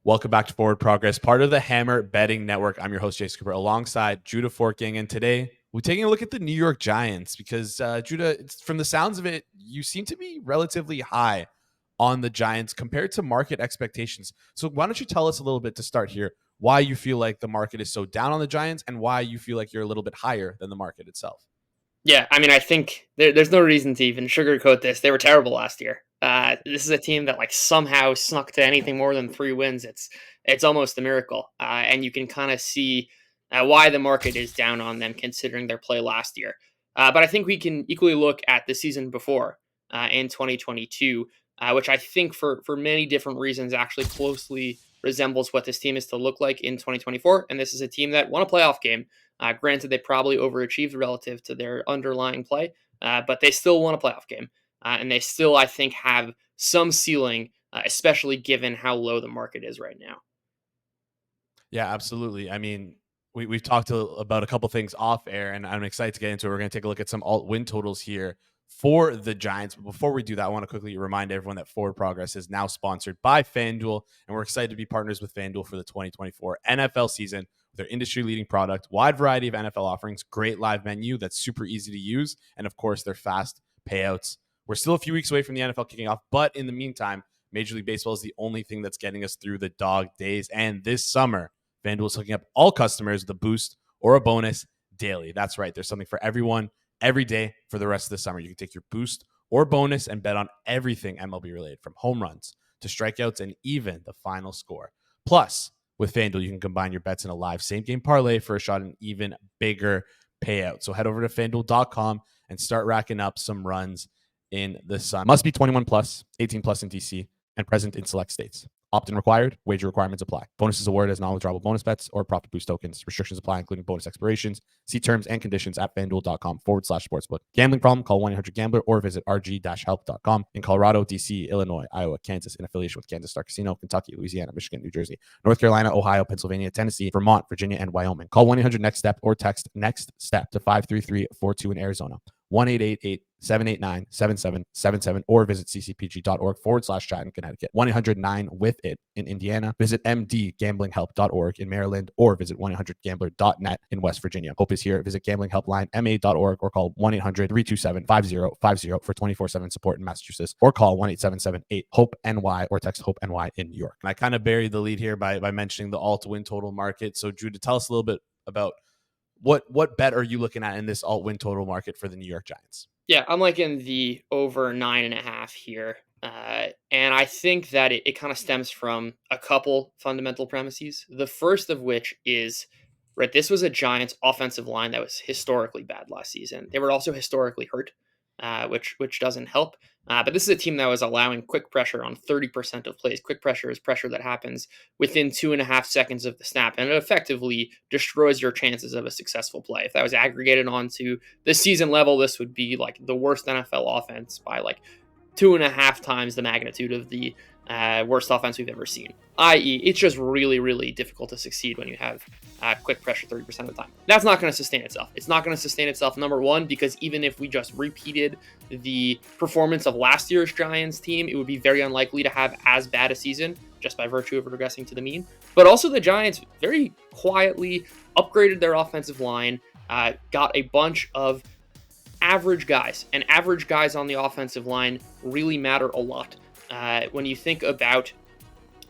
Welcome back to Forward Progress, part of the Hammer Betting Network. I'm your host, Jay Cooper, alongside Judah Forking. And today we're taking a look at the New York Giants because, Judah, from the sounds of it, you seem to be relatively high on the Giants compared to market expectations. So why don't you tell us a little bit to start here, why you feel like the market is so down on the Giants and why you feel like you're a little bit higher than the market itself? Yeah, I mean, I think there's no reason to even sugarcoat this. They were terrible last year. This is a team that somehow snuck to anything more than 3 wins. It's almost a miracle, and you can kind of see why the market is down on them considering their play last year. But I think we can equally look at the season before in 2022, which I think for many different reasons actually closely resembles what this team is to look like in 2024. And this is a team that won a playoff game. Granted, they probably overachieved relative to their underlying play, but they still won a playoff game. And they still, I think, have some ceiling, especially given how low the market is right now. Yeah, absolutely. I mean, we've talked about a couple things off air, and I'm excited to get into it. We're going to take a look at some alt win totals here for the Giants. But before we do that, I want to quickly remind everyone that Forward Progress is now sponsored by Fanduel, and we're excited to be partners with Fanduel for the 2024 NFL season with their industry-leading product, wide variety of NFL offerings, great live menu that's super easy to use, and of course, their fast payouts. We're still a few weeks away from the NFL kicking off, but in the meantime, Major League Baseball is the only thing that's getting us through the dog days. And this summer, FanDuel is hooking up all customers with a boost or a bonus daily. That's right. There's something for everyone every day for the rest of the summer. You can take your boost or bonus and bet on everything MLB related, from home runs to strikeouts and even the final score. Plus, with FanDuel, you can combine your bets in a live same-game parlay for a shot at an even bigger payout. So head over to FanDuel.com and start racking up some runs in the sun. Must be 21 plus, 18 plus in DC, and present in select states. Opt-in required. Wager requirements apply. Bonuses awarded as non-withdrawable bonus bets or profit boost tokens. Restrictions apply, including bonus expirations. See terms and conditions at fanduel.com/sportsbook. Gambling problem? Call 1-800-GAMBLER or visit rg-help.com. In Colorado, DC, Illinois, Iowa, Kansas, in affiliation with Kansas Star Casino, Kentucky, Louisiana, Michigan, New Jersey, North Carolina, Ohio, Pennsylvania, Tennessee, Vermont, Virginia, and Wyoming. Call 1-800-NEXTSTEP or text NEXTSTEP to 53342 in Arizona. 1-888-789-7777 or visit ccpg.org/chat in Connecticut. 1-800-9-WITH-IT in Indiana. Visit mdgamblinghelp.org in Maryland or visit 1-800-GAMBLER.net in West Virginia. Hope is here. Visit gamblinghelplinema.org or call 1-800-327-5050 for 24/7 support in Massachusetts or call 1-877-8-HOPE-NY or text HOPE-NY in New York. And I kind of buried the lead here by mentioning the alt win total market. So Drew, to tell us a little bit about what bet are you looking at in this alt win total market for the New York Giants? Yeah, I'm liking the over 9.5 here. And I think that it kind of stems from a couple fundamental premises. The first of which is, right, this was a Giants offensive line that was historically bad last season. They were also historically hurt, which doesn't help. But this is a team that was allowing quick pressure on 30% of plays. Quick pressure is pressure that happens within 2.5 seconds of the snap, and it effectively destroys your chances of a successful play. If that was aggregated onto the season level, this would be like the worst NFL offense by like 2.5 times the magnitude of the worst offense we've ever seen. I.e., it's just really, really difficult to succeed when you have quick pressure 30% of the time. That's not going to sustain itself. It's not going to sustain itself, number one, because even if we just repeated the performance of last year's Giants team, it would be very unlikely to have as bad a season just by virtue of regressing to the mean. But also the Giants very quietly upgraded their offensive line, got a bunch of average guys, and average guys on the offensive line really matter a lot. When you think about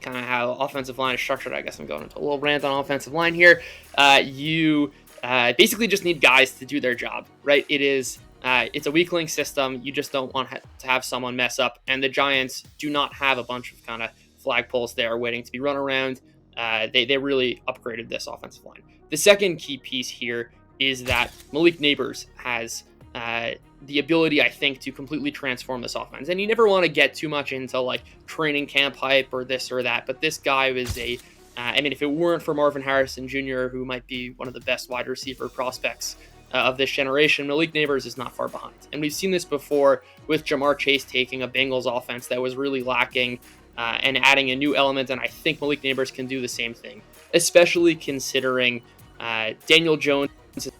kind of how offensive line is structured, I guess I'm going into a little rant on offensive line here. You basically just need guys to do their job, right? It's a weak link system. You just don't want to have someone mess up. And the Giants do not have a bunch of kind of flagpoles there waiting to be run around. They really upgraded this offensive line. The second key piece here is that Malik Nabers has the ability, I think, to completely transform this offense. And you never want to get too much into like training camp hype or this or that, but this guy was if it weren't for Marvin Harrison Jr., who might be one of the best wide receiver prospects of this generation, Malik Nabers is not far behind. And we've seen this before with Jamar Chase taking a Bengals offense that was really lacking and adding a new element, and I think Malik Nabers can do the same thing, especially considering Daniel Jones is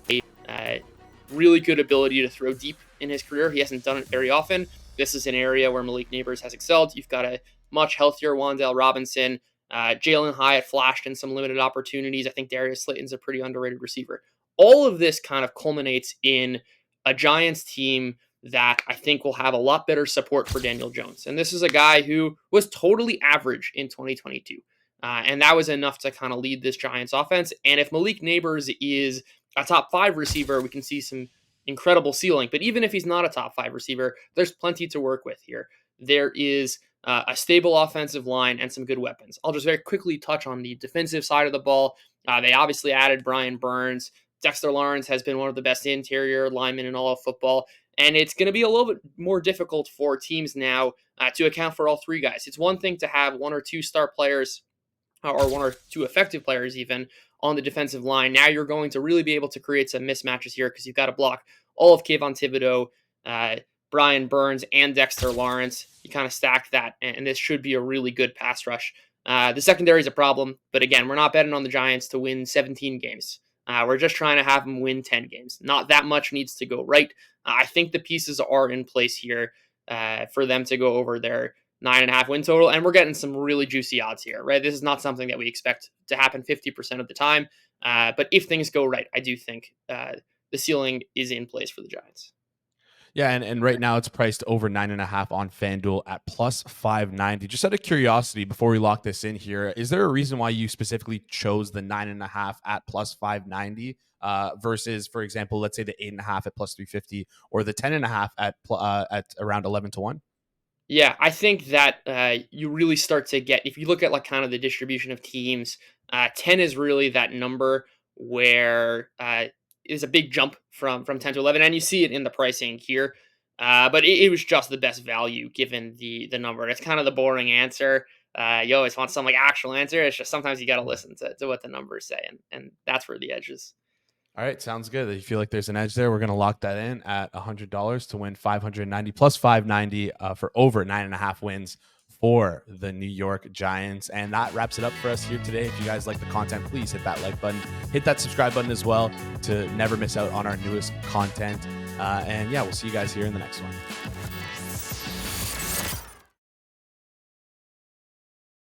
a really good ability to throw deep in his career. He hasn't done it very often. This is an area where Malik Nabers has excelled. You've got a much healthier Wan'Dale Robinson. Jalen Hyatt flashed in some limited opportunities. I think Darius Slayton's a pretty underrated receiver. All of this kind of culminates in a Giants team that I think will have a lot better support for Daniel Jones. And this is a guy who was totally average in 2022. And that was enough to kind of lead this Giants offense. And if Malik Nabers is a top 5 receiver, we can see some incredible ceiling. But even if he's not a top 5 receiver, there's plenty to work with here. There is a stable offensive line and some good weapons. I'll just very quickly touch on the defensive side of the ball. They obviously added Brian Burns. Dexter Lawrence has been one of the best interior linemen in all of football. And it's going to be a little bit more difficult for teams now to account for all 3 guys. It's one thing to have 1 or 2 star players or 1 or 2 effective players even on the defensive line. Now you're going to really be able to create some mismatches here because you've got to block all of Kayvon Thibodeaux, Brian Burns, and Dexter Lawrence. You kind of stack that, and this should be a really good pass rush. The secondary is a problem, but again, we're not betting on the Giants to win 17 games. We're just trying to have them win 10 games. Not that much needs to go right. I think the pieces are in place here for them to go over their 9.5 win total, and we're getting some really juicy odds here, right? This is not something that we expect to happen 50% of the time, but if things go right, I do think the ceiling is in place for the Giants. Yeah, and right now it's priced over 9.5 on Fanduel at plus 590. Just out of curiosity, before we lock this in here, is there a reason why you specifically chose the 9.5 at plus 590 versus, for example, let's say the 8.5 at plus 350 or the 10.5 at around 11 to 1? Yeah, I think that you really start to get, if you look at like kind of the distribution of teams, 10 is really that number where is a big jump from 10 to 11, and you see it in the pricing here. But it was just the best value given the number. It's kind of the boring answer. You always want some like actual answer. It's just sometimes you got to listen to what the numbers say, and that's where the edge is. All right, sounds good. If you feel like there's an edge there, we're going to lock that in at $100 to win 590 plus 590 for over 9.5 wins for the New York Giants. And that wraps it up for us here today. If you guys like the content, please hit that like button, hit that subscribe button as well to never miss out on our newest content. And yeah, we'll see you guys here in the next one.